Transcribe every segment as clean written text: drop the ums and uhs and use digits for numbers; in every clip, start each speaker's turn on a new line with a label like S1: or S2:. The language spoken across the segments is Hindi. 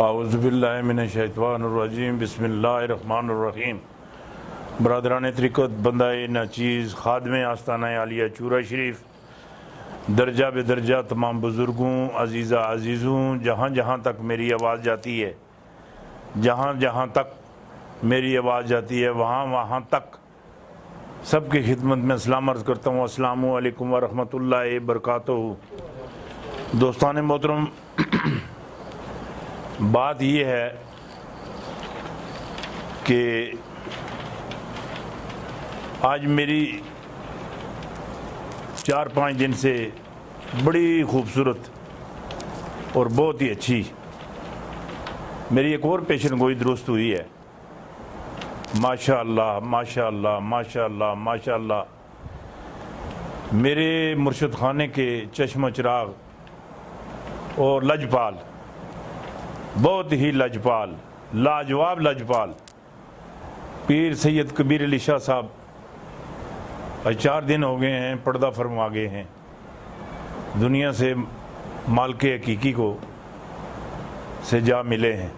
S1: आऊज़ुबिल्लाहिमिनश्शैतानिर्रजीम बिस्मिल्लाहिर्रहमानिर्रहीम। बरदरान तरीक़त बंदाए नाचीज़ खादम आस्ताना आलिया चूरा शरीफ दर्जा बेदर्जा तमाम बुज़ुर्गों अज़ीज़ा अज़ीज़ों जहाँ जहाँ तक मेरी आवाज़ जाती है, जहाँ जहाँ तक मेरी आवाज़ जाती है वहाँ वहाँ तक सबकी खिदमत में सलाम अर्ज़ करता हूँ। अस्सलामु अलैकुम व रहमतुल्लाहि बरकातुहू। दोस्तान मोहतरम, बात ये है कि आज मेरी 4-5 दिन से बड़ी खूबसूरत और बहुत ही अच्छी मेरी एक और पेशन गोई दुरुस्त हुई है। माशाअल्लाह माशाअल्लाह माशाअल्लाह माशाअल्लाह। मेरे मुर्शिद खाने के चश्म चिराग और लजपाल, बहुत ही लजपाल, लाजवाब लजपाल पीर सैयद कबीर अली शाह साहब आज 4 दिन हो गए हैं पर्दा फरमा गए हैं, दुनिया से मालिक हकीकी को से जा मिले हैं।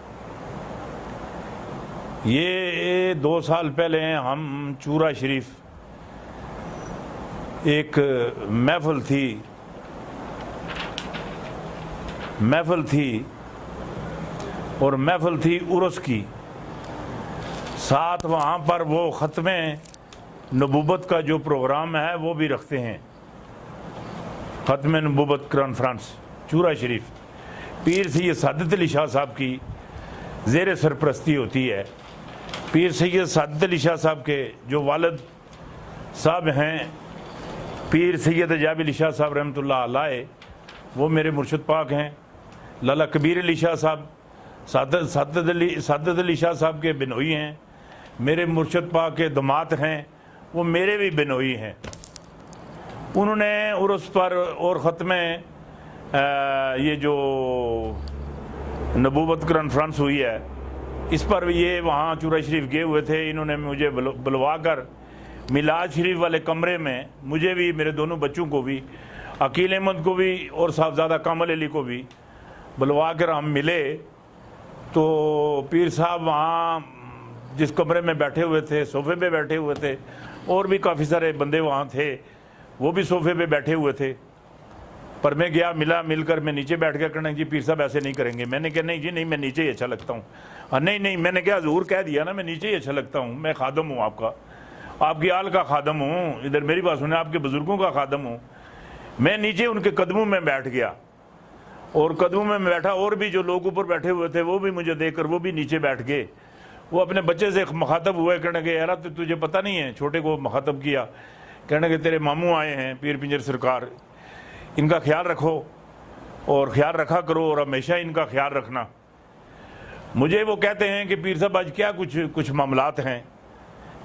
S1: ये 2 साल पहले हम चूरा शरीफ एक महफिल थी और महफिल थी उर्स की, साथ वहाँ पर वो ख़त्मे नबूवत का जो प्रोग्राम है वो भी रखते हैं। ख़त्मे नबूवत कॉन्फ्रेंस चूरा शरीफ पीर सैयद सादत अली शाह साहब की ज़ेर सरपरस्ती होती है। पीर सैयद सादत अली शाह साहब के जो वालिद साहब हैं पीर सैयद अजाब अली शाह साहब रहमतुल्लाह अलैह, वो मेरे मुर्शिद पाक हैं। लाला कबीर अली शाह साहब सादत अली शाह साहब के बिनोई हैं, मेरे मुर्शिद पाक के दामाद हैं, वो मेरे भी बिनोई हैं। उन्होंने उर्स पर और ख़त्मे ये जो नबूवत कॉन्फ्रेंस हुई है इस पर ये वहाँ चूरा शरीफ गए हुए थे। इन्होंने मुझे बुलवा कर मिलाद शरीफ वाले कमरे में मुझे भी, मेरे दोनों बच्चों को भी, अकील अहमद को भी और साहबजादा कामल अली को भी बुलवा कर हम मिले। तो पीर साहब वहाँ जिस कमरे में बैठे हुए थे, सोफ़े पे बैठे हुए थे, और भी काफ़ी सारे बंदे वहाँ थे, वो भी सोफ़े पे बैठे हुए थे। पर मैं गया, मिलकर मैं नीचे बैठ गया। कहना जी पीर साहब ऐसे नहीं करेंगे। मैंने कहा नहीं जी नहीं, मैं नीचे ही अच्छा लगता हूँ। नहीं, मैंने क्या हज़ूर कह दिया ना, मैं नीचे ही अच्छा लगता हूँ, मैं खादम हूँ आपका, आपकी आल का खादम हूँ, इधर मेरी बात सुने, आपके बुज़ुर्गों का खादम हूँ। मैं नीचे उनके कदमों में बैठ गया और कदमों में बैठा, और भी जो लोग ऊपर बैठे हुए थे वो भी मुझे देखकर वो भी नीचे बैठ गए। वो अपने बच्चे से मुखातब हुए, कहने के यार तो तुझे पता नहीं है, छोटे को मुखातब किया, कहने के तेरे मामू आए हैं पीर पिंजर सरकार, इनका ख्याल रखो और ख्याल रखा करो और हमेशा इनका ख्याल रखना। मुझे वो कहते हैं कि पीर साहब आज क्या कुछ मामलात हैं।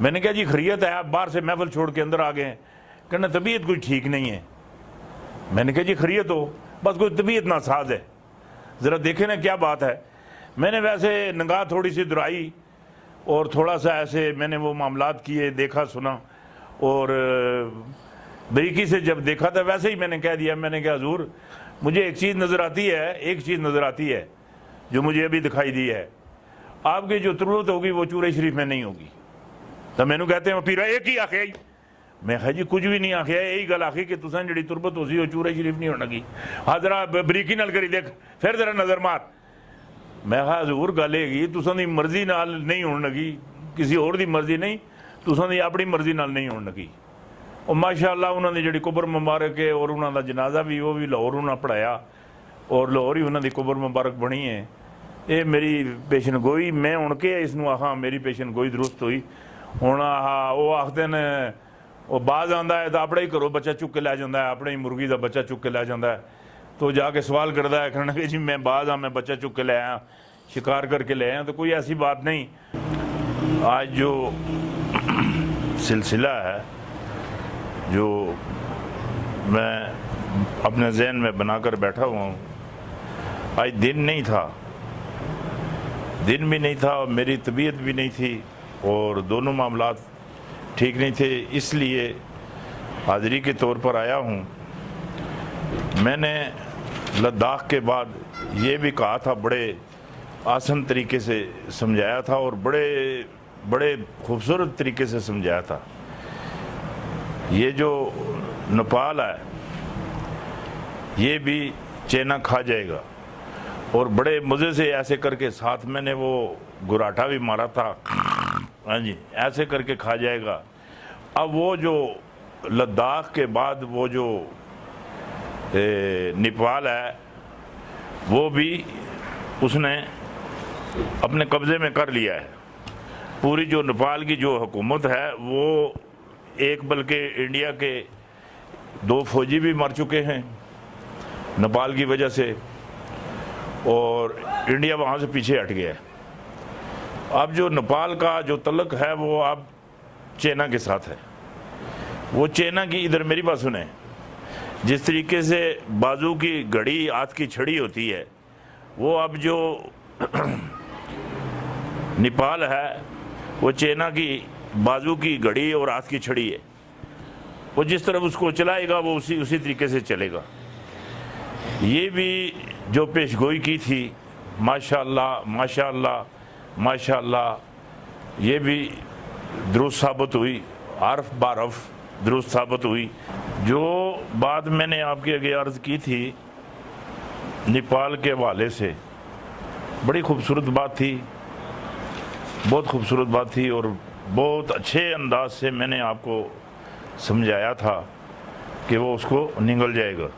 S1: मैंने कहा जी खैरियत है, आप बाहर से महफिल छोड़ के अंदर आ गए हैं। कहना तबीयत कुछ ठीक नहीं है। मैंने कहा जी खैरियत हो, बस कोई तबीयत नासाज है, ज़रा देखें ना क्या बात है। मैंने वैसे निगाह थोड़ी सी दुराई और थोड़ा सा ऐसे मैंने वो मामलात किए, देखा सुना, और बारीकी से जब देखा था वैसे ही मैंने कह दिया। मैंने कहा हज़ूर मुझे एक चीज़ नज़र आती है जो मुझे अभी दिखाई दी है, आपकी जो ज़रूरत होगी वो चूरे शरीफ में नहीं होगी। तो मैंने कहते हैं पीरा एक ही आखे आई, मैं कहा जी कुछ भी नहीं आखे, यही गल आखी कि तुसें जी तुरबत हो सी चूरे शरीफ नहीं होने की। हाँ जरा बरीकी नाल करी देख, फिर जरा नज़र मार। मैं कहा हज़ूर गल हैगी तुसां दी मर्जी नाल नहीं होने लगी, किसी और दी मर्जी नहीं, तुसां दी अपनी मर्जी नाल नहीं होने लगी। और माशाअल्लाह उन्होंने जी कबर मुबारक है और उन्होंने जनाजा भी वो भी लाहौर उन्होंने पढ़ाया और लाहौर ही उन्होंने कबर मुबारक बनी है। ये मेरी पेशन गोई, मैं हूँ कि इसनों आखा मेरी पेशन गोई दुरुस्त हुई। हूँ आह वो आखते ने वो बाज आता है तो अपने ही घरों बच्चा चुक के लै जाता है, अपने ही मुर्गी का बच्चा चुक के लै जाता है। तो जाके सवाल करता है, कहना कि जी मैं बाज हाँ, मैं बच्चा चुक के ले आया, शिकार करके ले आया। तो कोई ऐसी बात नहीं। आज जो सिलसिला है जो मैं अपने जहन में बनाकर बैठा हुआ हूँ, आज दिन भी नहीं था और मेरी तबीयत भी नहीं थी और दोनों मामलात ठीक नहीं थे, इसलिए हाज़िरी के तौर पर आया हूँ। मैंने लद्दाख के बाद ये भी कहा था बड़े आसान तरीके से समझाया था और बड़े बड़े खूबसूरत तरीके से समझाया था। ये जो नेपाल है ये भी चाइना खा जाएगा, और बड़े मज़े से ऐसे करके साथ मैंने वो गुराठा भी मारा था, हाँ जी, ऐसे करके खा जाएगा। अब वो जो लद्दाख के बाद वो जो नेपाल है वो भी उसने अपने कब्ज़े में कर लिया है। पूरी जो नेपाल की जो हुकूमत है वो एक, बल्कि इंडिया के 2 फौजी भी मर चुके हैं नेपाल की वजह से, और इंडिया वहाँ से पीछे हट गया है। अब जो नेपाल का जो तल्लुक़ है वो अब चाइना के साथ है। वो चाइना की, इधर मेरी बात सुने, जिस तरीके से बाजू की घड़ी हाथ की छड़ी होती है, वो अब जो नेपाल है वो चाइना की बाजू की घड़ी और हाथ की छड़ी है। वो जिस तरफ उसको चलाएगा वो उसी तरीके से चलेगा। ये भी जो पेशगोई की थी, माशाअल्लाह माशाअल्लाह माशाअल्लाह, ये भी दुरुस्त साबित हुई, हर्फ बारफ दुरुस्त साबित हुई। जो बात मैंने आपके आगे अर्ज़ की थी नेपाल के हवाले से, बड़ी खूबसूरत बात थी, बहुत खूबसूरत बात थी, और बहुत अच्छे अंदाज से मैंने आपको समझाया था कि वो उसको निगल जाएगा।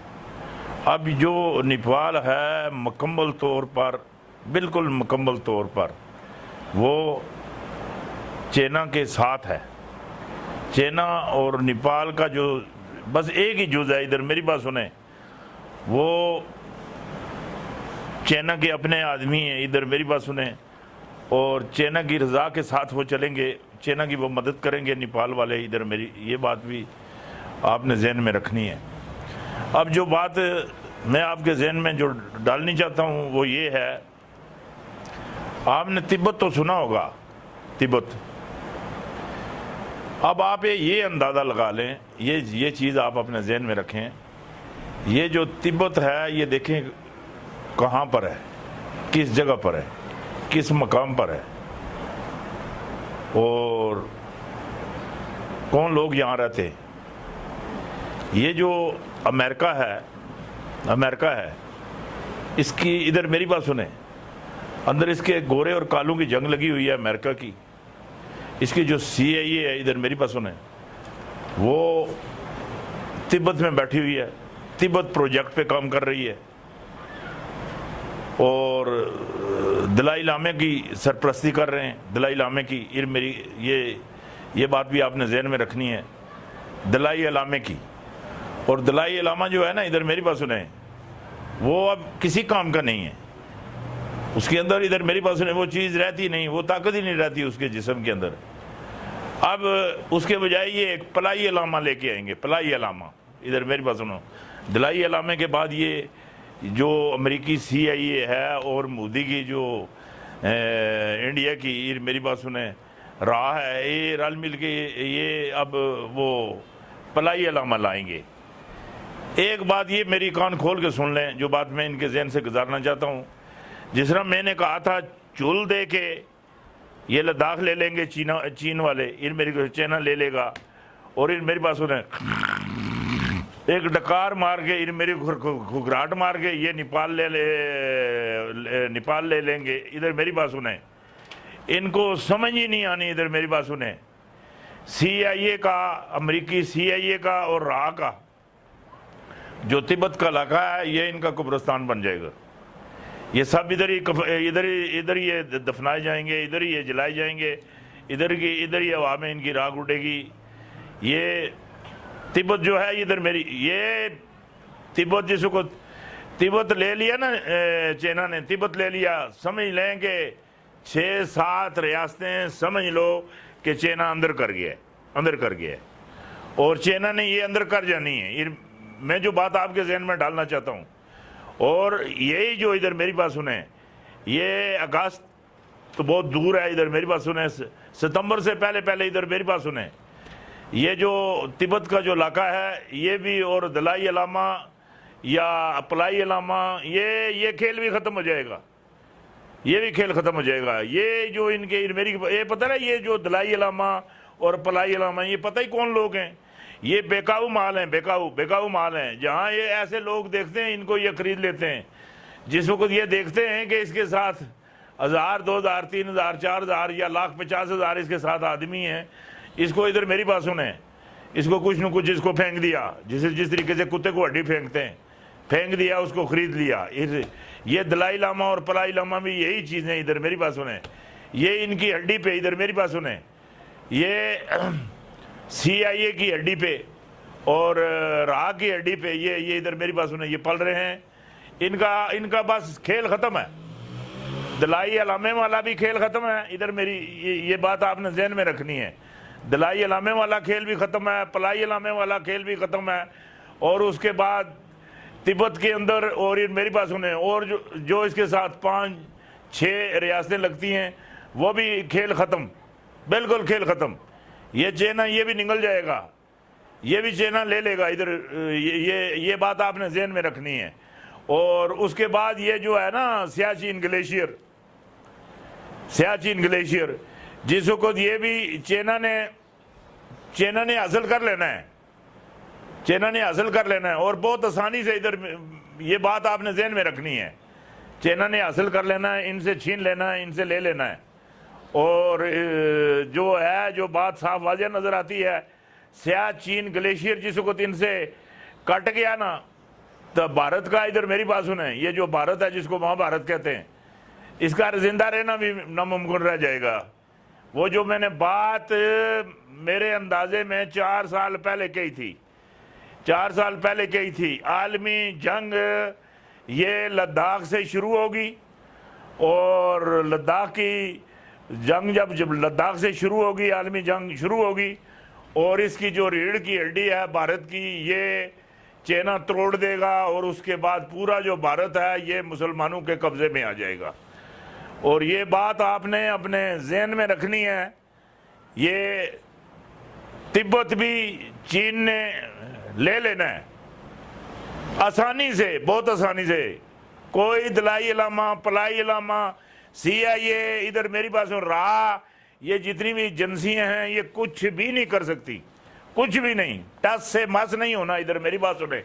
S1: अब जो नेपाल है मुकम्मल तौर पर, बिल्कुल मुकम्मल तौर पर वो चाइना के साथ है। चाइना और नेपाल का जो बस एक ही जुज़ है, इधर मेरी बात सुने, वो चाइना के अपने आदमी हैं, इधर मेरी बात सुने, और चाइना की रज़ा के साथ वो चलेंगे, चाइना की वो मदद करेंगे नेपाल वाले, इधर मेरी ये बात भी आपने जहन में रखनी है। अब जो बात मैं आपके जहन में जो डालनी चाहता हूँ वो ये है, आपने तिब्बत तो सुना होगा, तिब्बत। अब आप ये अंदाज़ा लगा लें, ये चीज़ आप अपने जहन में रखें, ये जो तिब्बत है ये देखें कहाँ पर है, किस जगह पर है, किस मकाम पर है, और कौन लोग यहाँ रहते हैं। ये जो अमेरिका है इसकी, इधर मेरी बात सुने, अंदर इसके गोरे और कालों की जंग लगी हुई है अमेरिका की। इसकी जो CIA है, इधर मेरी बात सुने, वो तिब्बत में बैठी हुई है, तिब्बत प्रोजेक्ट पे काम कर रही है, और दलाई लामे की सरपरस्ती कर रहे हैं, दलाई लामे की। मेरी ये बात भी आपने जहन में रखनी है, दलाई लामे की। और दलाई लामा जो है ना, इधर मेरी बात सुने, वो अब किसी काम का नहीं है। उसके अंदर, इधर मेरी बात सुने, वो चीज़ रहती नहीं, वो ताकत ही नहीं रहती उसके जिस्म के अंदर। अब उसके बजाय ये एक पलाई लामा लेके आएंगे, पलाई लामा। इधर मेरी बात सुनो, दलाई लामे के बाद ये जो अमेरिकी CIA है और मोदी की जो इंडिया की, मेरी बात सुने, राह है, ये रल मिल के ये अब वो पलाई लामा लाएंगे। एक बात ये मेरी कान खोल के सुन लें, जो बात मैं इनके जहन से गुजारना चाहता हूँ। जिस तरह मैंने कहा था चुल दे के ये लद्दाख ले लेंगे चीन वाले, इन मेरी चाइना ले लेगा, और इन मेरी बात सुने, एक डकार मार के, इन मेरी घुघराहट मार के ये नेपाल ले लेंगे। इधर मेरी बात सुने, इनको समझ ही नहीं आनी। इधर मेरी बात सुने, CIA का, अमेरिकी CIA का और राह का जो तिब्बत का इलाका है, ये इनका कब्रिस्तान बन जाएगा। ये सब इधर ही ये दफनाए जाएंगे, इधर ही ये जलाए जाएंगे, इधर ही हवा में इनकी राख उठेगी। ये तिब्बत जो है, इधर मेरी ये तिब्बत, जिसको तिब्बत ले लिया ना चाइना ने, तिब्बत ले लिया, समझ लें कि 6-7 रियासतें समझ लो कि चाइना अंदर कर गया है, और चाइना ने ये अंदर कर जानी है। मैं जो बात आपके जहन में डालना चाहता हूँ, और यही जो इधर मेरी बात सुने, ये अगस्त तो बहुत दूर है, इधर मेरी बात सुने, सितंबर से पहले इधर मेरी बात सुने, ये जो तिब्बत का जो इलाका है ये भी, और दलाई लामा या पलाई लामा, ये खेल भी ख़त्म हो जाएगा। ये भी खेल खत्म हो जाएगा। ये जो इनके मेरी ये पता ना, ये जो दलाई लामा और पलाई लामा, ये पता ही कौन लोग हैं। ये बेकाबू माल हैं, बेकाबू माल हैं। जहाँ ये ऐसे लोग देखते हैं इनको ये खरीद लेते हैं। जिस वक्त ये देखते हैं कि इसके साथ 1000, 2000, 3000, 4000 या 1,50,000 इसके साथ आदमी हैं, इसको इधर मेरी बात सुने, इसको कुछ न कुछ इसको फेंक दिया, जिस तरीके से कुत्ते को हड्डी फेंकते हैं, फेंक दिया, उसको खरीद लिया। ये दलाई लामा और पलाई लामा भी यही चीज़ें, इधर मेरी बात सुने, ये इनकी हड्डी पे, इधर मेरी बात सुने, ये CIA की हड्डी पे और राह की हड्डी पे, ये इधर मेरी बात सुने, ये पल रहे हैं। इनका बस खेल खत्म है। दलाई अलामे वाला भी खेल खत्म है। इधर मेरी ये बात आपने जहन में रखनी है। दलाई अलामे वाला खेल भी खत्म है, पलाई अलामे वाला खेल भी खत्म है। और उसके बाद तिब्बत के अंदर, और ये मेरी बात सुने, और जो इसके साथ 5-6 रियासतें लगती हैं, वो भी खेल खत्म, बिल्कुल खेल खत्म। ये चाइना ये भी निकल जाएगा, ये भी चाइना ले लेगा इधर। ये बात आपने जहन में रखनी है। और उसके बाद ये जो है ना सियाचिन ग्लेशियर, जिस वक्त ये भी चाइना ने हासिल कर लेना है, चाइना ने हासिल कर लेना है। और बहुत आसानी से इधर ये बात आपने जहन में रखनी है, चाइना ने हासिल कर लेना है, इनसे छीन लेना है, इनसे ले लेना है। और जो बात साफ वाज़ेह नज़र आती है, सियाचिन ग्लेशियर जिस वक्त इनसे कट गया ना, तो भारत का, इधर मेरी बात सुने, ये जो भारत है जिसको महाभारत कहते हैं, इसका जिंदा रहना भी नामुमकिन रह जाएगा। वो जो मैंने बात मेरे अंदाजे में 4 साल पहले कही थी, 4 साल पहले कही थी, आलमी जंग ये लद्दाख से शुरू होगी। और लद्दाख की जंग जब लद्दाख से शुरू होगी, आलमी जंग शुरू होगी, और इसकी जो रीढ़ की हड्डी है भारत की, ये चाइना तोड़ देगा। और उसके बाद पूरा जो भारत है ये मुसलमानों के कब्जे में आ जाएगा। और ये बात आपने अपने जहन में रखनी है। ये तिब्बत भी चीन ने ले लेना है आसानी से, बहुत आसानी से। कोई दलाई लामा, पलाई लामा, CIA, इधर मेरी बात सुन, ये जितनी भी एजेंसियां हैं, ये कुछ भी नहीं कर सकती, कुछ भी नहीं, टस से मस नहीं होना। इधर मेरी बात सुने,